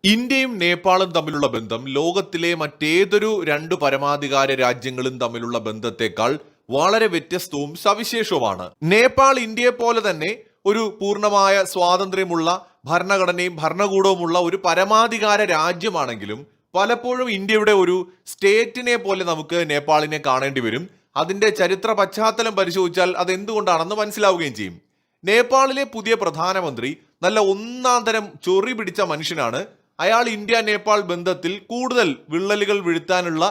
ഇന്ത്യയും നേപ്പാളും തമ്മിലുള്ള ബന്ധം ലോകത്തിലെ മറ്റേതൊരു രണ്ട് പരമാധികാര രാജ്യങ്ങളും തമ്മിലുള്ള ബന്ധത്തെക്കാൾ വളരെ വ്യത്യസ്തവും സവിശേഷവുമാണ്. നേപ്പാൾ ഇന്ത്യയെ പോലെ തന്നെ ഒരു പൂർണ്ണമായ സ്വാതന്ത്ര്യമുള്ള ഭരണഘടനയും ഭരണകൂടവുമുള്ള ഒരു പരമാധികാര രാജ്യമാണെങ്കിലും പലപ്പോഴും ഇന്ത്യയുടെ ഒരു സ്റ്റേറ്റിനെ പോലെ നമുക്ക് നേപ്പാളിനെ കാണേണ്ടി വരും. അതിന്റെ ചരിത്ര പശ്ചാത്തലം പരിശോധിച്ചാൽ അത് എന്തുകൊണ്ടാണെന്ന് മനസ്സിലാവുകയും ചെയ്യും. നേപ്പാളിലെ പുതിയ പ്രധാനമന്ത്രി നല്ല ഒന്നാം തരം ചൊറി പിടിച്ച മനുഷ്യനാണ്. അയാൾ ഇന്ത്യ നേപ്പാൾ ബന്ധത്തിൽ കൂടുതൽ വിള്ളലുകൾ വീഴ്ത്താനുള്ള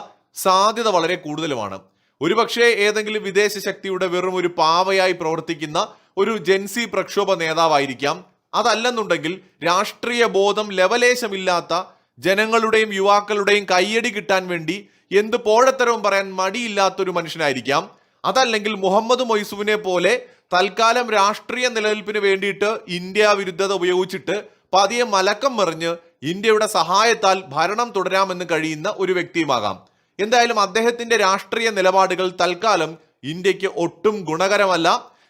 സാധ്യത വളരെ കൂടുതലുമാണ്. ഒരുപക്ഷെ ഏതെങ്കിലും വിദേശ ശക്തിയുടെ വെറും ഒരു പാവയായി പ്രവർത്തിക്കുന്ന ഒരു ജൻസി പ്രക്ഷോഭ നേതാവായിരിക്കാം. അതല്ലെന്നുണ്ടെങ്കിൽ രാഷ്ട്രീയ ബോധം ലവലേശമില്ലാത്ത ജനങ്ങളുടെയും യുവാക്കളുടെയും കയ്യടി കിട്ടാൻ വേണ്ടി എന്ത് പോഴത്തരവും പറയാൻ മടിയില്ലാത്തൊരു മനുഷ്യനായിരിക്കാം. അതല്ലെങ്കിൽ മുഹമ്മദ് മൊയ്സുവിനെ പോലെ തൽക്കാലം രാഷ്ട്രീയ നിലനിൽപ്പിന് വേണ്ടിയിട്ട് ഇന്ത്യ വിരുദ്ധത ഉപയോഗിച്ചിട്ട് പതിയെ മലക്കം മറിഞ്ഞ് ഇന്ത്യയുടെ സഹായത്താൽ ഭരണം തുടരാമെന്ന് കഴിയുന്ന ഒരു വ്യക്തിയുമാകാം. എന്തായാലും അദ്ദേഹത്തിന്റെ രാഷ്ട്രീയ നിലപാടുകൾ തൽക്കാലം ഇന്ത്യക്ക് ഒട്ടും ഗുണകരമല്ല.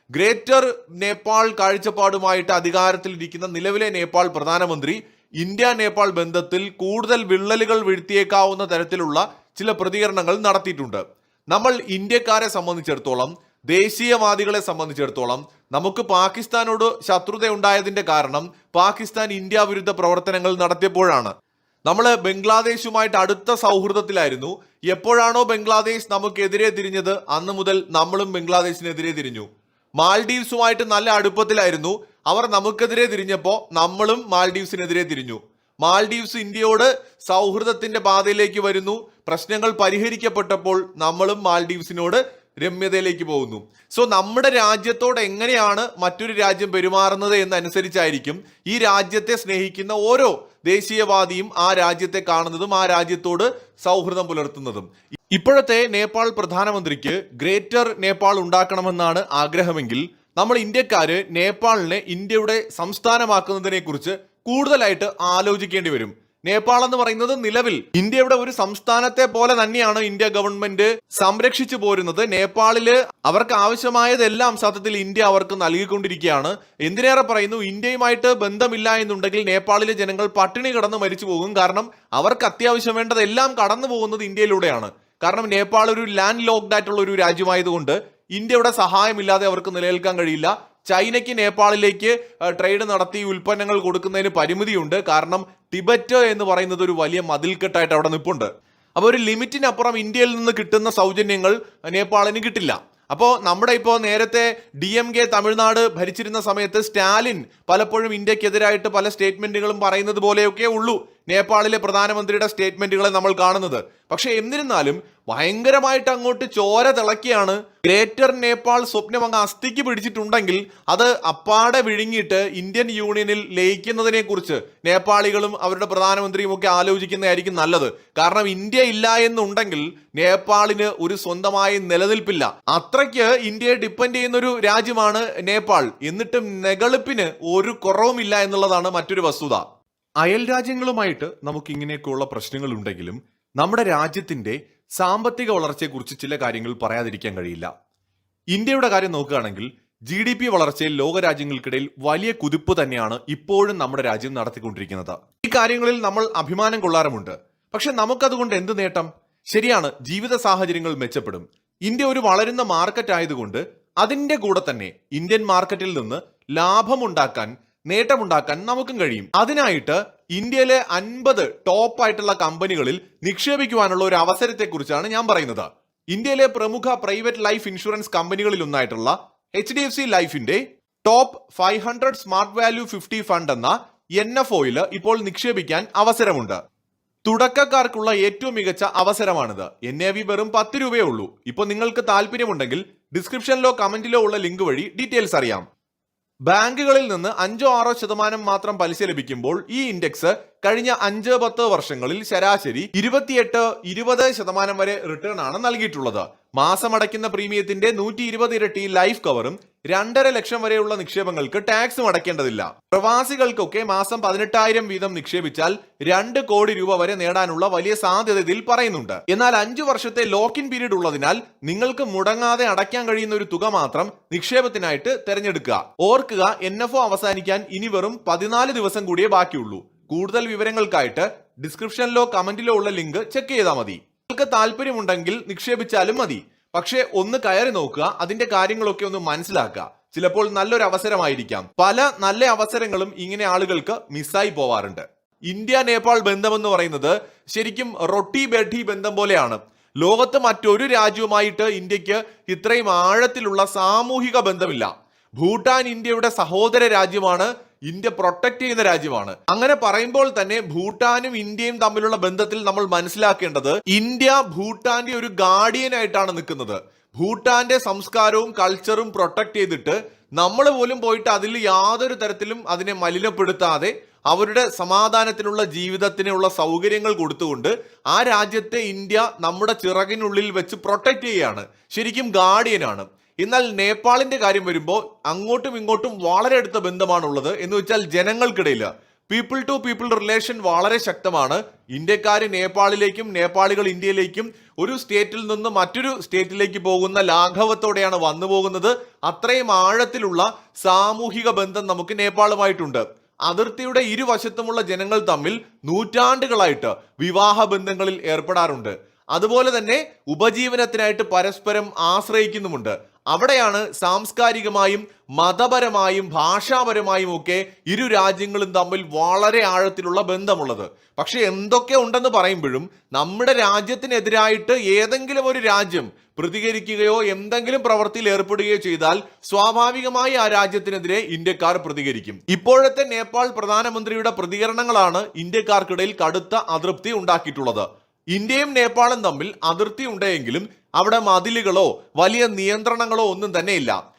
ഗ്രേറ്റർ നേപ്പാൾ കാഴ്ചപ്പാടുമായിട്ട് അധികാരത്തിലിരിക്കുന്ന നിലവിലെ നേപ്പാൾ പ്രധാനമന്ത്രി ഇന്ത്യ നേപ്പാൾ ബന്ധത്തിൽ കൂടുതൽ വിള്ളലുകൾ വീഴ്ത്തിയേക്കാവുന്ന തരത്തിലുള്ള ചില പ്രതികരണങ്ങൾ നടത്തിയിട്ടുണ്ട്. നമ്മൾ ഇന്ത്യക്കാരെ സംബന്ധിച്ചിടത്തോളം, ദേശീയവാദികളെ സംബന്ധിച്ചിടത്തോളം നമുക്ക് പാകിസ്ഥാനോട് ശത്രുത ഉണ്ടായതിന്റെ കാരണം പാകിസ്ഥാൻ ഇന്ത്യ വിരുദ്ധ പ്രവർത്തനങ്ങൾ നടത്തിയപ്പോഴാണ്. നമ്മൾ ബംഗ്ലാദേശുമായിട്ട് അടുത്ത സൗഹൃദത്തിലായിരുന്നു. എപ്പോഴാണോ ബംഗ്ലാദേശ് നമുക്കെതിരെ തിരിഞ്ഞത് അന്ന് മുതൽ നമ്മളും ബംഗ്ലാദേശിനെതിരെ തിരിഞ്ഞു. മാൽഡീവ്സുമായിട്ട് നല്ല അടുപ്പത്തിലായിരുന്നു. അവർ നമുക്കെതിരെ തിരിഞ്ഞപ്പോൾ നമ്മളും മാൽഡീവ്സിനെതിരെ തിരിഞ്ഞു. മാൽഡീവ്സ് ഇന്ത്യയോട് സൗഹൃദത്തിന്റെ പാതയിലേക്ക് വരുന്നു. പ്രശ്നങ്ങൾ പരിഹരിക്കപ്പെട്ടപ്പോൾ നമ്മളും മാൽഡീവ്സിനോട് രമ്യതയിലേക്ക് പോകുന്നു. സോ നമ്മുടെ രാജ്യത്തോട് എങ്ങനെയാണ് മറ്റൊരു രാജ്യം പെരുമാറുന്നത് എന്നനുസരിച്ചായിരിക്കും ഈ രാജ്യത്തെ സ്നേഹിക്കുന്ന ഓരോ ദേശീയവാദിയും ആ രാജ്യത്തെ കാണുന്നതും ആ രാജ്യത്തോട് സൗഹൃദം പുലർത്തുന്നതും. ഇപ്പോഴത്തെ നേപ്പാൾ പ്രധാനമന്ത്രിക്ക് ഗ്രേറ്റർ നേപ്പാൾ ഉണ്ടാക്കണമെന്നാണ് ആഗ്രഹമെങ്കിൽ നമ്മൾ ഇന്ത്യക്കാര് നേപ്പാളിനെ ഇന്ത്യയുടെ സംസ്ഥാനമാക്കുന്നതിനെ കുറിച്ച് കൂടുതലായിട്ട് ആലോചിക്കേണ്ടി വരും. നേപ്പാൾ എന്ന് പറയുന്നത് നിലവിൽ ഇന്ത്യയുടെ ഒരു സംസ്ഥാനത്തെ പോലെ തന്നെയാണ് ഇന്ത്യ ഗവൺമെന്റ് സംരക്ഷിച്ചു പോരുന്നത്. നേപ്പാളില് അവർക്ക് ആവശ്യമായതെല്ലാം സത്യത്തിൽ ഇന്ത്യ അവർക്ക് നൽകിക്കൊണ്ടിരിക്കുകയാണ്. എന്തിനേറെ പറയുന്നു, ഇന്ത്യയുമായിട്ട് ബന്ധമില്ല എന്നുണ്ടെങ്കിൽ നേപ്പാളിലെ ജനങ്ങൾ പട്ടിണി കിടന്ന് മരിച്ചു പോകും. കാരണം അവർക്ക് അത്യാവശ്യം വേണ്ടതെല്ലാം കടന്നു പോകുന്നത് ഇന്ത്യയിലൂടെയാണ്. കാരണം നേപ്പാൾ ഒരു ലാൻഡ് ലോക്ക്ഡ് ആയിട്ടുള്ള ഒരു രാജ്യമായതുകൊണ്ട് ഇന്ത്യയുടെ സഹായമില്ലാതെ അവർക്ക് നിലനിൽക്കാൻ കഴിയില്ല. ചൈനയ്ക്ക് നേപ്പാളിലേക്ക് ട്രേഡ് നടത്തി ഉൽപ്പന്നങ്ങൾ കൊടുക്കുന്നതിന് പരിമിതിയുണ്ട്. കാരണം ടിബറ്റ് എന്ന് പറയുന്നത് ഒരു വലിയ മതിൽക്കെട്ടായിട്ട് അവിടെ നിൽപ്പുണ്ട്. അപ്പോൾ ഒരു ലിമിറ്റിനപ്പുറം ഇന്ത്യയിൽ നിന്ന് കിട്ടുന്ന സൗജന്യങ്ങൾ നേപ്പാളിന് കിട്ടില്ല. അപ്പോൾ നമ്മുടെ ഇപ്പോൾ നേരത്തെ DMK തമിഴ്നാട് ഭരിച്ചിരുന്ന സമയത്ത് സ്റ്റാലിൻ പലപ്പോഴും ഇന്ത്യക്കെതിരായിട്ട് പല സ്റ്റേറ്റ്മെന്റുകളും പറയുന്നത് പോലെയൊക്കെ ഉള്ളൂ നേപ്പാളിലെ പ്രധാനമന്ത്രിയുടെ സ്റ്റേറ്റ്മെന്റുകളെ നമ്മൾ കാണുന്നത്. പക്ഷെ എന്നിരുന്നാലും ഭയങ്കരമായിട്ട് അങ്ങോട്ട് ചോര തിളക്കിയാണ്. ഗ്രേറ്റർ നേപ്പാൾ സ്വപ്നം അങ്ങ് അസ്ഥിക്ക് പിടിച്ചിട്ടുണ്ടെങ്കിൽ അത് അപ്പാടെ വിഴുങ്ങിയിട്ട് ഇന്ത്യൻ യൂണിയനിൽ ലയിക്കുന്നതിനെ കുറിച്ച് നേപ്പാളികളും അവരുടെ പ്രധാനമന്ത്രിയും ഒക്കെ ആലോചിക്കുന്നതായിരിക്കും നല്ലത്. കാരണം ഇന്ത്യ ഇല്ല എന്നുണ്ടെങ്കിൽ നേപ്പാളിന് ഒരു സ്വന്തമായി നിലനിൽപ്പില്ല. അത്രയ്ക്ക് ഇന്ത്യയെ ഡിപ്പെൻഡ് ചെയ്യുന്ന ഒരു രാജ്യമാണ് നേപ്പാൾ. എന്നിട്ടും നെഗളിപ്പിന് ഒരു കുറവുമില്ല എന്നുള്ളതാണ് മറ്റൊരു വസ്തുത. അയൽ രാജ്യങ്ങളുമായിട്ട് നമുക്ക് ഇങ്ങനെയൊക്കെയുള്ള പ്രശ്നങ്ങൾ ഉണ്ടെങ്കിലും നമ്മുടെ രാജ്യത്തിന്റെ സാമ്പത്തിക വളർച്ചയെക്കുറിച്ച് ചില കാര്യങ്ങൾ പറയാതിരിക്കാൻ കഴിയില്ല. ഇന്ത്യയുടെ കാര്യം നോക്കുകയാണെങ്കിൽ GDP വളർച്ചയിൽ ലോകരാജ്യങ്ങൾക്കിടയിൽ വലിയ കുതിപ്പ് തന്നെയാണ് ഇപ്പോഴും നമ്മുടെ രാജ്യം നടത്തിക്കൊണ്ടിരിക്കുന്നത്. ഈ കാര്യങ്ങളിൽ നമ്മൾ അഭിമാനം കൊള്ളാറുമുണ്ട്. പക്ഷെ നമുക്കതുകൊണ്ട് എന്ത് നേട്ടം? ശരിയാണ്, ജീവിത സാഹചര്യങ്ങൾ മെച്ചപ്പെടും. ഇന്ത്യ ഒരു വളരുന്ന മാർക്കറ്റ് ആയതുകൊണ്ട് അതിന്റെ കൂടെ തന്നെ ഇന്ത്യൻ മാർക്കറ്റിൽ നിന്ന് ലാഭമുണ്ടാക്കാൻ, നേട്ടമുണ്ടാക്കാൻ നമുക്കും കഴിയും. അതിനായിട്ട് ഇന്ത്യയിലെ 50 ടോപ്പ് ആയിട്ടുള്ള കമ്പനികളിൽ നിക്ഷേപിക്കുവാനുള്ള ഒരു അവസരത്തെക്കുറിച്ചാണ് ഞാൻ പറയുന്നത്. ഇന്ത്യയിലെ പ്രമുഖ പ്രൈവറ്റ് ലൈഫ് ഇൻഷുറൻസ് കമ്പനികളിൽ ഒന്നായിട്ടുള്ള HDFC ലൈഫിന്റെ ടോപ്പ് 500 സ്മാർട്ട് വാല്യൂ 50 ഫണ്ട് എന്ന NFOയിൽ ഇപ്പോൾ നിക്ഷേപിക്കാൻ അവസരമുണ്ട്. തുടക്കക്കാർക്കുള്ള ഏറ്റവും മികച്ച അവസരമാണിത്. NAV വെറും 10 രൂപയേ ഉള്ളൂ. ഇപ്പോൾ നിങ്ങൾക്ക് താല്പര്യമുണ്ടെങ്കിൽ ഡിസ്ക്രിപ്ഷനിലോ കമന്റിലോ ഉള്ള ലിങ്ക് വഴി ഡീറ്റെയിൽസ് അറിയാം. ബാങ്കുകളിൽ നിന്ന് 5-6% മാത്രം പലിശ ലഭിക്കുമ്പോൾ ഈ ഇൻഡെക്സ് കഴിഞ്ഞ 5-10 വർഷങ്ങളിൽ ശരാശരി 28-20% വരെ റിട്ടേൺ ആണ് നൽകിയിട്ടുള്ളത്. മാസം അടയ്ക്കുന്ന പ്രീമിയത്തിന്റെ 120 ഇരട്ടി ലൈഫ് കവറും 2.5 ലക്ഷം വരെയുള്ള നിക്ഷേപങ്ങൾക്ക് ടാക്സും അടയ്ക്കേണ്ടതില്ല. പ്രവാസികൾക്കൊക്കെ മാസം 18,000 വീതം നിക്ഷേപിച്ചാൽ 2 കോടി രൂപ വരെ നേടാനുള്ള വലിയ സാധ്യത ഇതിൽ പറയുന്നുണ്ട്. എന്നാൽ 5 വർഷത്തെ ലോക്ക് ഇൻ പീരീഡ് ഉള്ളതിനാൽ നിങ്ങൾക്ക് മുടങ്ങാതെ അടയ്ക്കാൻ കഴിയുന്ന ഒരു തുക മാത്രം നിക്ഷേപത്തിനായിട്ട് തെരഞ്ഞെടുക്കുക. ഓർക്കുക, NFO അവസാനിക്കാൻ ഇനി വെറും 14 ദിവസം കൂടിയേ ബാക്കിയുള്ളൂ. കൂടുതൽ വിവരങ്ങൾക്കായിട്ട് ഡിസ്ക്രിപ്ഷനിലോ കമന്റിലോ ഉള്ള ലിങ്ക് ചെക്ക് ചെയ്താൽ മതി. നിങ്ങൾക്ക് താല്പര്യമുണ്ടെങ്കിൽ നിക്ഷേപിച്ചാലും മതി. പക്ഷേ ഒന്ന് കയറി നോക്കുക, അതിന്റെ കാര്യങ്ങളൊക്കെ ഒന്ന് മനസ്സിലാക്കുക. ചിലപ്പോൾ നല്ലൊരു അവസരമായിരിക്കാം. പല നല്ല അവസരങ്ങളും ഇങ്ങനെ ആളുകൾക്ക് മിസ്സായി പോവാറുണ്ട്. ഇന്ത്യ നേപ്പാൾ ബന്ധം എന്ന് പറയുന്നത് ശരിക്കും റൊട്ടി ബെഡി ബന്ധം പോലെയാണ്. ലോകത്ത് മറ്റൊരു രാജ്യവുമായിട്ട് ഇന്ത്യക്ക് ഇത്രയും ആഴത്തിലുള്ള സാമൂഹിക ബന്ധമില്ല. ഭൂട്ടാൻ ഇന്ത്യയുടെ സഹോദര രാജ്യമാണ്, ഇന്ത്യ പ്രൊട്ടക്ട് ചെയ്യുന്ന രാജ്യമാണ്. അങ്ങനെ പറയുമ്പോൾ തന്നെ ഭൂട്ടാനും ഇന്ത്യയും തമ്മിലുള്ള ബന്ധത്തിൽ നമ്മൾ മനസ്സിലാക്കേണ്ടത് ഇന്ത്യ ഭൂട്ടാന്റെ ഒരു ഗാർഡിയൻ ആയിട്ടാണ് നിൽക്കുന്നത്. ഭൂട്ടാന്റെ സംസ്കാരവും കൾച്ചറും പ്രൊട്ടക്ട് ചെയ്തിട്ട് നമ്മൾ പോലും പോയിട്ട് അതിൽ യാതൊരു തരത്തിലും അതിനെ മലിനപ്പെടുത്താതെ അവരുടെ സമാധാനത്തിനുള്ള ജീവിതത്തിനുള്ള സൗകര്യങ്ങൾ കൊടുത്തുകൊണ്ട് ആ രാജ്യത്തെ ഇന്ത്യ നമ്മുടെ ചിറകിനുള്ളിൽ വെച്ച് പ്രൊട്ടക്ട് ചെയ്യുകയാണ്. ശരിക്കും ഗാർഡിയനാണ്. എന്നാൽ നേപ്പാളിന്റെ കാര്യം വരുമ്പോൾ അങ്ങോട്ടും ഇങ്ങോട്ടും വളരെ അടുത്ത ബന്ധമാണുള്ളത്. എന്ന് വെച്ചാൽ ജനങ്ങൾക്കിടയിൽ പീപ്പിൾ ടു പീപ്പിൾ റിലേഷൻ വളരെ ശക്തമാണ്. ഇന്ത്യക്കാർ നേപ്പാളിലേക്കും നേപ്പാളികൾ ഇന്ത്യയിലേക്കും ഒരു സ്റ്റേറ്റിൽ നിന്ന് മറ്റൊരു സ്റ്റേറ്റിലേക്ക് പോകുന്ന ലാഘവത്തോടെയാണ് വന്നു പോകുന്നത്. അത്രയും ആഴത്തിലുള്ള സാമൂഹിക ബന്ധം നമുക്ക് നേപ്പാളുമായിട്ടുണ്ട്. അതിർത്തിയുടെ ഇരുവശത്തുമുള്ള ജനങ്ങൾ തമ്മിൽ നൂറ്റാണ്ടുകളായിട്ട് വിവാഹ ബന്ധങ്ങളിൽ ഏർപ്പെടാറുണ്ട്. അതുപോലെ തന്നെ ഉപജീവനത്തിനായിട്ട് പരസ്പരം ആശ്രയിക്കുന്നുമുണ്ട്. അവിടെയാണ് സാംസ്കാരികമായും മതപരമായും ഭാഷാപരമായും ഒക്കെ ഇരു രാജ്യങ്ങളും തമ്മിൽ വളരെ ആഴത്തിലുള്ള ബന്ധമുള്ളത്. പക്ഷെ എന്തൊക്കെ ഉണ്ടെന്ന് പറയുമ്പോഴും നമ്മുടെ രാജ്യത്തിനെതിരായിട്ട് ഏതെങ്കിലും ഒരു രാജ്യം പ്രതികരിക്കുകയോ എന്തെങ്കിലും പ്രവൃത്തിയിൽ ഏർപ്പെടുകയോ ചെയ്താൽ സ്വാഭാവികമായി ആ രാജ്യത്തിനെതിരെ ഇന്ത്യക്കാർ പ്രതികരിക്കും. ഇപ്പോഴത്തെ നേപ്പാൾ പ്രധാനമന്ത്രിയുടെ പ്രതികരണങ്ങളാണ് ഇന്ത്യക്കാർക്കിടയിൽ കടുത്ത അതൃപ്തി ഉണ്ടാക്കിയിട്ടുള്ളത്. ഇന്ത്യയും നേപ്പാളും തമ്മിൽ അതിർത്തി ഉണ്ടെങ്കിലും അവിടെ മതിലുകളോ വലിയ നിയന്ത്രണങ്ങളോ ഒന്നും തന്നെ ഇല്ല.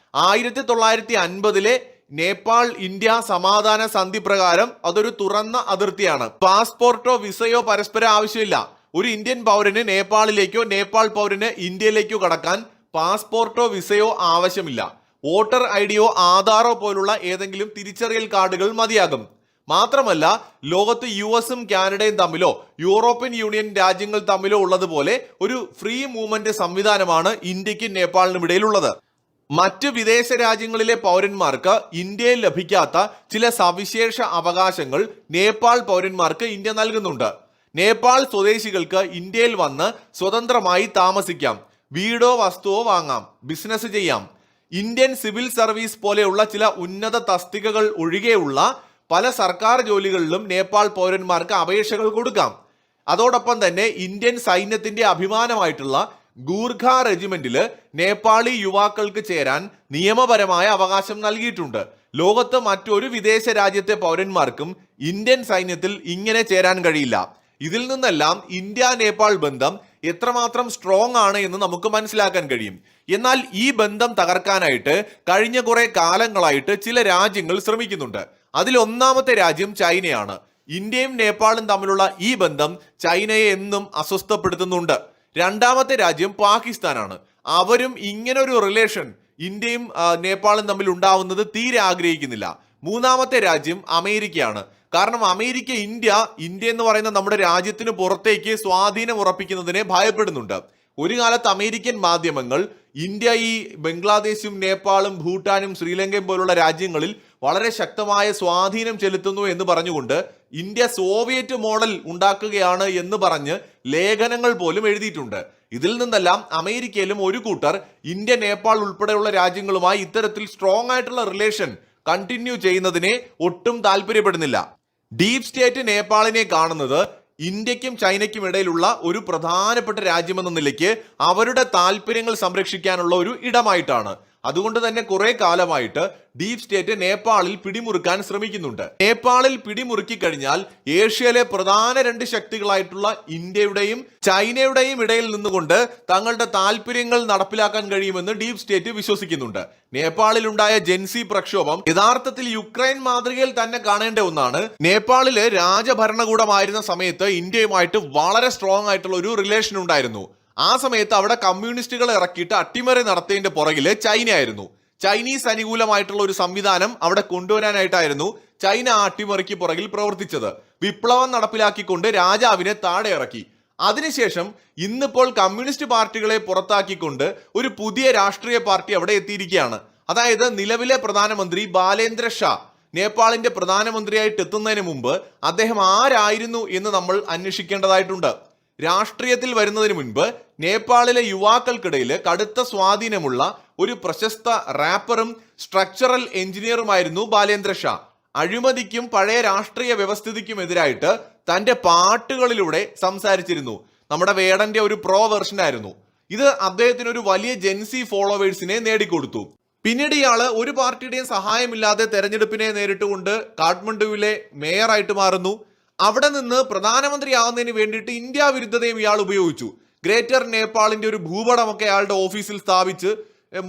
1950 നേപ്പാൾ ഇന്ത്യ സമാധാന സന്ധി പ്രകാരം അതൊരു തുറന്ന അതിർത്തിയാണ്. പാസ്പോർട്ടോ വിസയോ പരസ്പരം ആവശ്യമില്ല. ഒരു ഇന്ത്യൻ പൗരന് നേപ്പാളിലേക്കോ നേപ്പാൾ പൗരന് ഇന്ത്യയിലേക്കോ കടക്കാൻ പാസ്പോർട്ടോ വിസയോ ആവശ്യമില്ല. വോട്ടർ ഐഡിയോ ആധാറോ പോലുള്ള ഏതെങ്കിലും തിരിച്ചറിയൽ കാർഡുകൾ മതിയാകും. മാത്രമല്ല ലോകത്ത് US-ഉം കാനഡയും തമ്മിലോ യൂറോപ്യൻ യൂണിയൻ രാജ്യങ്ങൾ തമ്മിലോ ഉള്ളതുപോലെ ഒരു ഫ്രീ മൂവ്മെന്റ് സംവിധാനമാണ് ഇന്ത്യക്കും നേപ്പാളിനും ഇടയിലുള്ളത്. മറ്റ് വിദേശ രാജ്യങ്ങളിലെ പൗരന്മാർക്ക് ഇന്ത്യയിൽ ലഭിക്കാത്ത ചില സവിശേഷ അവകാശങ്ങൾ നേപ്പാൾ പൗരന്മാർക്ക് ഇന്ത്യ നൽകുന്നുണ്ട്. നേപ്പാൾ സ്വദേശികൾക്ക് ഇന്ത്യയിൽ വന്ന് സ്വതന്ത്രമായി താമസിക്കാം, വീടോ വസ്തുവോ വാങ്ങാം, ബിസിനസ് ചെയ്യാം. ഇന്ത്യൻ സിവിൽ സർവീസ് പോലെയുള്ള ചില ഉന്നത തസ്തികകൾ ഒഴികെയുള്ള പല സർക്കാർ ജോലികളിലും നേപ്പാൾ പൗരന്മാർക്ക് അപേക്ഷകൾ കൊടുക്കാം. അതോടൊപ്പം തന്നെ ഇന്ത്യൻ സൈന്യത്തിന്റെ അഭിമാനമായിട്ടുള്ള ഗൂർഖ റെജിമെന്റില് നേപ്പാളി യുവാക്കൾക്ക് ചേരാൻ നിയമപരമായ അവകാശം നൽകിയിട്ടുണ്ട്. ലോകത്ത് മറ്റൊരു വിദേശ രാജ്യത്തെ പൗരന്മാർക്കും ഇന്ത്യൻ സൈന്യത്തിൽ ഇങ്ങനെ ചേരാൻ കഴിയില്ല. ഇതിൽ നിന്നെല്ലാം ഇന്ത്യ നേപ്പാൾ ബന്ധം എത്രമാത്രം സ്ട്രോങ് ആണ് എന്ന് നമുക്ക് മനസ്സിലാക്കാൻ കഴിയും. എന്നാൽ ഈ ബന്ധം തകർക്കാനായിട്ട് കഴിഞ്ഞ കുറെ കാലങ്ങളായിട്ട് ചില രാജ്യങ്ങൾ ശ്രമിക്കുന്നുണ്ട്. അതിൽ ഒന്നാമത്തെ രാജ്യം ചൈനയാണ്. ഇന്ത്യയും നേപ്പാളും തമ്മിലുള്ള ഈ ബന്ധം ചൈനയെ എന്നും അസ്വസ്ഥപ്പെടുത്തുന്നുണ്ട്. രണ്ടാമത്തെ രാജ്യം പാകിസ്ഥാനാണ്. അവരും ഇങ്ങനൊരു റിലേഷൻ ഇന്ത്യയും നേപ്പാളും തമ്മിൽ ഉണ്ടാവുന്നത് തീരെ ആഗ്രഹിക്കുന്നില്ല. മൂന്നാമത്തെ രാജ്യം അമേരിക്കയാണ്. കാരണം അമേരിക്ക ഇന്ത്യ എന്ന് പറയുന്ന നമ്മുടെ രാജ്യത്തിന് പുറത്തേക്ക് സ്വാധീനം ഉറപ്പിക്കുന്നതിനെ ഭയപ്പെടുന്നുണ്ട്. ഒരു കാലത്ത് അമേരിക്കൻ മാധ്യമങ്ങൾ ഇന്ത്യ ഈ ബംഗ്ലാദേശും നേപ്പാളും ഭൂട്ടാനും ശ്രീലങ്കയും പോലുള്ള രാജ്യങ്ങളിൽ വളരെ ശക്തമായ സ്വാധീനം ചെലുത്തുന്നു എന്ന് പറഞ്ഞുകൊണ്ട് ഇന്ത്യ സോവിയറ്റ് മോഡൽ ഉണ്ടാക്കുകയാണ് എന്ന് പറഞ്ഞ് ലേഖനങ്ങൾ പോലും എഴുതിയിട്ടുണ്ട്. ഇതിൽ നിന്നെല്ലാം അമേരിക്കയിലും ഒരു കൂട്ടർ ഇന്ത്യ നേപ്പാൾ ഉൾപ്പെടെയുള്ള രാജ്യങ്ങളുമായി ഇത്തരത്തിൽ സ്ട്രോങ് ആയിട്ടുള്ള റിലേഷൻ കണ്ടിന്യൂ ചെയ്യുന്നതിനെ ഒട്ടും താല്പര്യപ്പെടുന്നില്ല. ഡീപ് സ്റ്റേറ്റ് നേപ്പാളിനെ കാണുന്നത് ഇന്ത്യക്കും ചൈനയ്ക്കും ഇടയിലുള്ള ഒരു പ്രധാനപ്പെട്ട രാജ്യമെന്ന നിലയ്ക്ക് അവരുടെ താല്പര്യങ്ങൾ സംരക്ഷിക്കാനുള്ള ഒരു ഇടമായിട്ടാണ്. അതുകൊണ്ട് തന്നെ കുറെ കാലമായിട്ട് ഡീപ് സ്റ്റേറ്റ് നേപ്പാളിൽ പിടിമുറുക്കാൻ ശ്രമിക്കുന്നുണ്ട്. നേപ്പാളിൽ പിടിമുറുക്കി കഴിഞ്ഞാൽ ഏഷ്യയിലെ പ്രധാന രണ്ട് ശക്തികളായിട്ടുള്ള ഇന്ത്യയുടെയും ചൈനയുടെയും ഇടയിൽ നിന്നുകൊണ്ട് തങ്ങളുടെ താല്പര്യങ്ങൾ നടപ്പിലാക്കാൻ കഴിയുമെന്ന് ഡീപ് സ്റ്റേറ്റ് വിശ്വസിക്കുന്നുണ്ട്. നേപ്പാളിൽ ഉണ്ടായ ജെൻസി പ്രക്ഷോഭം യഥാർത്ഥത്തിൽ യുക്രൈൻ മാതൃകയിൽ തന്നെ കാണേണ്ട ഒന്നാണ്. നേപ്പാളില് രാജഭരണകൂടമായിരുന്ന സമയത്ത് ഇന്ത്യയുമായിട്ട് വളരെ സ്ട്രോങ് ആയിട്ടുള്ള ഒരു റിലേഷൻ ഉണ്ടായിരുന്നു. ആ സമയത്ത് അവിടെ കമ്മ്യൂണിസ്റ്റുകളെ ഇറക്കിയിട്ട് അട്ടിമറി നടത്തിയതിന്റെ പുറകില് ചൈനയായിരുന്നു. ചൈനീസ് അനുകൂലമായിട്ടുള്ള ഒരു സംവിധാനം അവിടെ കൊണ്ടുവരാനായിട്ടായിരുന്നു ചൈന ആ അട്ടിമറിക്ക് പുറകിൽ പ്രവർത്തിച്ചത്. വിപ്ലവം നടപ്പിലാക്കിക്കൊണ്ട് രാജാവിനെ താഴെ ഇറക്കി. അതിനുശേഷം ഇന്നിപ്പോൾ കമ്മ്യൂണിസ്റ്റ് പാർട്ടികളെ പുറത്താക്കിക്കൊണ്ട് ഒരു പുതിയ രാഷ്ട്രീയ പാർട്ടി അവിടെ എത്തിയിരിക്കുകയാണ്. അതായത് നിലവിലെ പ്രധാനമന്ത്രി ബാലേന്ദ്ര ഷാ നേപ്പാളിന്റെ പ്രധാനമന്ത്രിയായിട്ട് എത്തുന്നതിന് മുമ്പ് അദ്ദേഹം ആരായിരുന്നു എന്ന് നമ്മൾ അന്വേഷിക്കേണ്ടതായിട്ടുണ്ട്. രാഷ്ട്രീയത്തിൽ വരുന്നതിന് മുൻപ് നേപ്പാളിലെ യുവാക്കൾക്കിടയിൽ കടുത്ത സ്വാധീനമുള്ള ഒരു പ്രശസ്ത റാപ്പറും സ്ട്രക്ചറൽ എഞ്ചിനീയറുമായിരുന്നു ബാലേന്ദ്ര ഷാ. അഴിമതിക്കും പഴയ രാഷ്ട്രീയ വ്യവസ്ഥിതിക്കും എതിരായിട്ട് തന്റെ പാട്ടുകളിലൂടെ സംസാരിച്ചിരുന്നു. നമ്മുടെ വേടന്റെ ഒരു പ്രോ വെർഷൻ ആയിരുന്നു ഇത്. അദ്ദേഹത്തിന് ഒരു വലിയ ജെൻസി ഫോളോവേഴ്സിനെ നേടിക്കൊടുത്തു. പിന്നീട് ഇയാള് ഒരു പാർട്ടിയുടെയും സഹായമില്ലാതെ തെരഞ്ഞെടുപ്പിനെ നേരിട്ടുകൊണ്ട് കാഠ്മണ്ഡുവിലെ മേയറായിട്ട് മാറുന്നു. അവിടെ നിന്ന് പ്രധാനമന്ത്രിയാവുന്നതിന് വേണ്ടിയിട്ട് ഇന്ത്യ വിരുദ്ധതയും ഇയാൾ ഉപയോഗിച്ചു. ഗ്രേറ്റർ നേപ്പാളിന്റെ ഒരു ഭൂപടമൊക്കെ അയാളുടെ ഓഫീസിൽ സ്ഥാപിച്ച്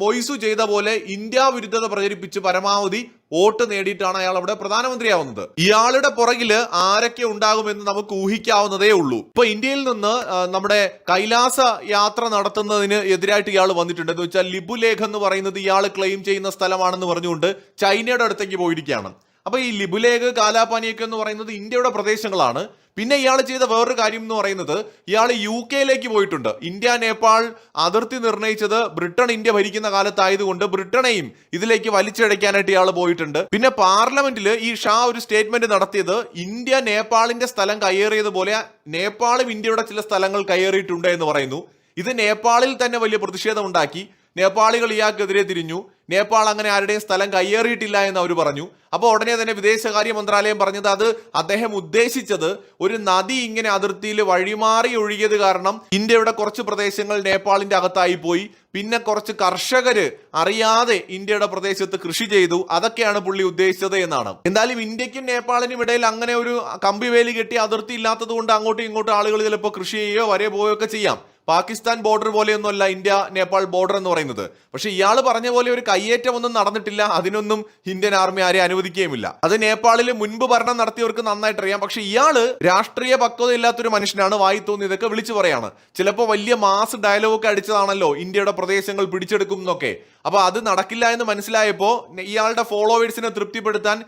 മൊയ്സു ചെയ്ത പോലെ ഇന്ത്യ വിരുദ്ധത പ്രചരിപ്പിച്ച് പരമാവധി വോട്ട് നേടിയിട്ടാണ് അയാൾ അവിടെ പ്രധാനമന്ത്രിയാവുന്നത്. ഇയാളുടെ പുറകില് ആരൊക്കെ ഉണ്ടാകുമെന്ന് നമുക്ക് ഊഹിക്കാവുന്നതേ ഉള്ളൂ. ഇപ്പൊ ഇന്ത്യയിൽ നിന്ന് നമ്മുടെ കൈലാസ യാത്ര നടത്തുന്നതിന് എതിരായിട്ട് ഇയാൾ വന്നിട്ടുണ്ട്. എന്ന് വെച്ചാൽ ലിബുലേഖ് എന്ന് പറയുന്നത് ഇയാൾ ക്ലെയിം ചെയ്യുന്ന സ്ഥലമാണെന്ന് പറഞ്ഞുകൊണ്ട് ചൈനയുടെ അടുത്തേക്ക് പോയിരിക്കുകയാണ്. അപ്പൊ ഈ ലിബുലേഖ്, കാലാപാനിയൊക്കെ എന്ന് പറയുന്നത് ഇന്ത്യയുടെ പ്രദേശങ്ങളാണ്. പിന്നെ ഇയാൾ ചെയ്ത വേറൊരു കാര്യം എന്ന് പറയുന്നത് ഇയാൾ UK പോയിട്ടുണ്ട്. ഇന്ത്യ നേപ്പാൾ അതിർത്തി നിർണയിച്ചത് ബ്രിട്ടൻ ഇന്ത്യ ഭരിക്കുന്ന കാലത്തായതുകൊണ്ട് ബ്രിട്ടനെയും ഇതിലേക്ക് വലിച്ചടയ്ക്കാനായിട്ട് ഇയാൾ പോയിട്ടുണ്ട്. പിന്നെ പാർലമെന്റിൽ ഈ ഷാ ഒരു സ്റ്റേറ്റ്മെന്റ് നടത്തിയത് ഇന്ത്യ നേപ്പാളിന്റെ സ്ഥലം കയ്യേറിയതുപോലെ നേപ്പാളും ഇന്ത്യയുടെ ചില സ്ഥലങ്ങൾ കയ്യേറിയിട്ടുണ്ട് എന്ന് പറയുന്നു. ഇത് നേപ്പാളിൽ തന്നെ വലിയ പ്രതിഷേധം ഉണ്ടാക്കി. നേപ്പാളികൾ ഇയാൾക്കെതിരെ തിരിഞ്ഞു. നേപ്പാൾ അങ്ങനെ ആരുടെയും സ്ഥലം കയ്യേറിയിട്ടില്ല എന്ന് അവർ പറഞ്ഞു. അപ്പോൾ ഉടനെ തന്നെ വിദേശകാര്യ മന്ത്രാലയം പറഞ്ഞത് അത് അദ്ദേഹം ഉദ്ദേശിച്ചത് ഒരു നദി ഇങ്ങനെ അതിർത്തിയിൽ വഴിമാറി ഒഴുകിയത് കാരണം ഇന്ത്യയുടെ കുറച്ച് പ്രദേശങ്ങൾ നേപ്പാളിന്റെ അകത്തായി പോയി. പിന്നെ കുറച്ച് കർഷകര് അറിയാതെ ഇന്ത്യയുടെ പ്രദേശത്ത് കൃഷി ചെയ്തു. അതൊക്കെയാണ് പുള്ളി ഉദ്ദേശിച്ചത് എന്നാണ്. എന്തായാലും ഇന്ത്യക്കും നേപ്പാളിനും ഇടയിൽ അങ്ങനെ ഒരു കമ്പിവേലി കെട്ടി അതിർത്തി ഇല്ലാത്തത് കൊണ്ട് അങ്ങോട്ടും ഇങ്ങോട്ടും ആളുകൾ ചിലപ്പോൾ കൃഷി ചെയ്യുകയോ വരെ പോവുകയോ ഒക്കെ ചെയ്യാം. പാകിസ്ഥാൻ ബോർഡർ പോലെയൊന്നുമല്ല ഇന്ത്യ നേപ്പാൾ ബോർഡർ എന്ന് പറയുന്നത്. പക്ഷെ ഇയാൾ പറഞ്ഞ പോലെ ഒരു കയ്യേറ്റം ഒന്നും നടന്നിട്ടില്ല. അതിനൊന്നും ഇന്ത്യൻ ആർമി ആരെ അനുവദിക്കുകയുമില്ല. അത് നേപ്പാളിൽ മുൻപ് ഭരണം നടത്തിയവർക്ക് നന്നായിട്ട് അറിയാം. പക്ഷെ ഇയാള് രാഷ്ട്രീയ പക്വത ഇല്ലാത്തൊരു മനുഷ്യനാണ്. വായി തോന്നിയതൊക്കെ വിളിച്ചു പറയാണ്. ചിലപ്പോൾ വലിയ മാസ് ഡയലോഗ് അടിച്ചതാണല്ലോ ഇന്ത്യയുടെ പ്രദേശങ്ങൾ പിടിച്ചെടുക്കും എന്നൊക്കെ. അപ്പൊ അത് നടക്കില്ല എന്ന് മനസ്സിലായപ്പോ ഇയാളുടെ ഫോളോവേഴ്സിനെ തൃപ്തിപ്പെടുത്താൻ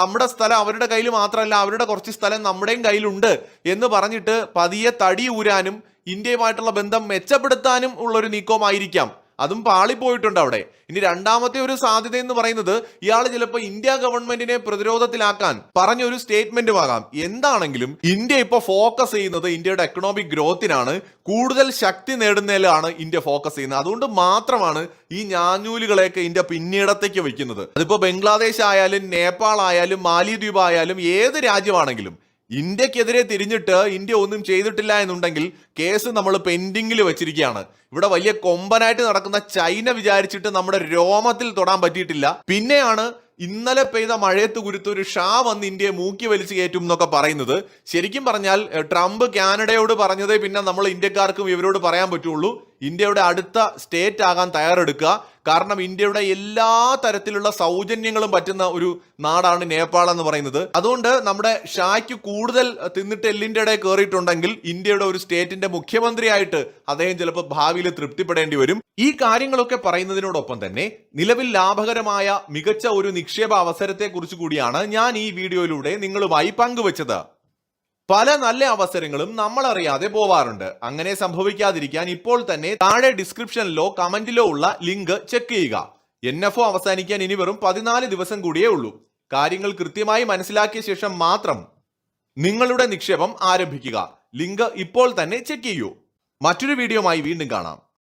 നമ്മുടെ സ്ഥലം അവരുടെ കയ്യിൽ മാത്രമല്ല, അവരുടെ കുറച്ച് സ്ഥലം നമ്മുടെയും കയ്യിലുണ്ട് എന്ന് പറഞ്ഞിട്ട് പതിയെ തടി ഊരാനും ഇന്ത്യയുമായിട്ടുള്ള ബന്ധം മെച്ചപ്പെടുത്താനും ഉള്ളൊരു നീക്കമായിരിക്കാം. അതും പാളിപ്പോയിട്ടുണ്ട് അവിടെ. ഇനി രണ്ടാമത്തെ ഒരു സാധ്യത എന്ന് പറയുന്നത് ഇയാൾ ചിലപ്പോൾ ഇന്ത്യ ഗവൺമെന്റിനെ പ്രതിരോധത്തിലാക്കാൻ പറഞ്ഞൊരു സ്റ്റേറ്റ്മെന്റും ആകാം. എന്താണെങ്കിലും ഇന്ത്യ ഇപ്പൊ ഫോക്കസ് ചെയ്യുന്നത് ഇന്ത്യയുടെ എക്കണോമിക് ഗ്രോത്തിനാണ്. കൂടുതൽ ശക്തി നേടുന്നതിലാണ് ഇന്ത്യ ഫോക്കസ് ചെയ്യുന്നത്. അതുകൊണ്ട് മാത്രമാണ് ഈ ഞാഞ്ഞൂലുകളെയൊക്കെ ഇന്ത്യ പിന്നീടത്തേക്ക് വെക്കുന്നത്. അതിപ്പോ ബംഗ്ലാദേശ് ആയാലും നേപ്പാൾ ആയാലും മാലിദ്വീപ് ആയാലും ഏത് രാജ്യമാണെങ്കിലും ഇന്ത്യക്കെതിരെ തിരിഞ്ഞിട്ട് ഇന്ത്യ ഒന്നും ചെയ്തിട്ടില്ല എന്നുണ്ടെങ്കിൽ കേസ് നമ്മൾ പെൻഡിങ്ങിൽ വെച്ചിരിക്കുകയാണ്. ഇവിടെ വലിയ കൊമ്പനായിട്ട് നടക്കുന്ന ചൈന വിചാരിച്ചിട്ട് നമ്മുടെ രോമത്തിൽ തൊടാൻ പറ്റിയിട്ടില്ല. പിന്നെയാണ് ഇന്നലെ പെയ്ത മഴയത്ത് കുരുത്ത് ഒരു ഷാ വന്ന് ഇന്ത്യയെ മൂക്കി വലിച്ചു കയറ്റും എന്നൊക്കെ പറയുന്നത്. ശരിക്കും പറഞ്ഞാൽ ട്രംപ് കാനഡയോട് പറഞ്ഞതേ പിന്നെ നമ്മൾ ഇന്ത്യക്കാർക്കും ഇവരോട് പറയാൻ പറ്റുള്ളൂ. ഇന്ത്യയുടെ അടുത്ത സ്റ്റേറ്റ് ആകാൻ തയ്യാറെടുക്കുക. കാരണം ഇന്ത്യയുടെ എല്ലാ തരത്തിലുള്ള സൗജന്യങ്ങളും പറ്റുന്ന ഒരു നാടാണ് നേപ്പാൾ എന്ന് പറയുന്നത്. അതുകൊണ്ട് നമ്മുടെ ഷായ്ക്ക് കൂടുതൽ തിന്നിട്ട് എല്ലിന്റെ ഇടയിൽ കയറിയിട്ടുണ്ടെങ്കിൽ ഇന്ത്യയുടെ ഒരു സ്റ്റേറ്റിന്റെ മുഖ്യമന്ത്രിയായിട്ട് അദ്ദേഹം ചിലപ്പോൾ ഭാവിയിൽ തൃപ്തിപ്പെടേണ്ടി വരും. ഈ കാര്യങ്ങളൊക്കെ പറയുന്നതിനോടൊപ്പം തന്നെ നിലവിൽ ലാഭകരമായ മികച്ച ഒരു നിക്ഷേപ അവസരത്തെ കുറിച്ച് കൂടിയാണ് ഞാൻ ഈ വീഡിയോയിലൂടെ നിങ്ങളുമായി പങ്കുവച്ചത്. പല നല്ല അവസരങ്ങളും നമ്മൾ അറിയാതെ പോവാറുണ്ട്. അങ്ങനെ സംഭവിക്കാതിരിക്കാൻ ഇപ്പോൾ തന്നെ താഴെ ഡിസ്ക്രിപ്ഷനിലോ കമന്റിലോ ഉള്ള ലിങ്ക് ചെക്ക് ചെയ്യുക. NFO അവസാനിക്കാൻ ഇനി വെറും 14 ദിവസം കൂടിയേ ഉള്ളൂ. കാര്യങ്ങൾ കൃത്യമായി മനസ്സിലാക്കിയ ശേഷം മാത്രം നിങ്ങളുടെ നിക്ഷേപം ആരംഭിക്കുക. ലിങ്ക് ഇപ്പോൾ തന്നെ ചെക്ക് ചെയ്യൂ. മറ്റൊരു വീഡിയോയുമായി വീണ്ടും കാണാം.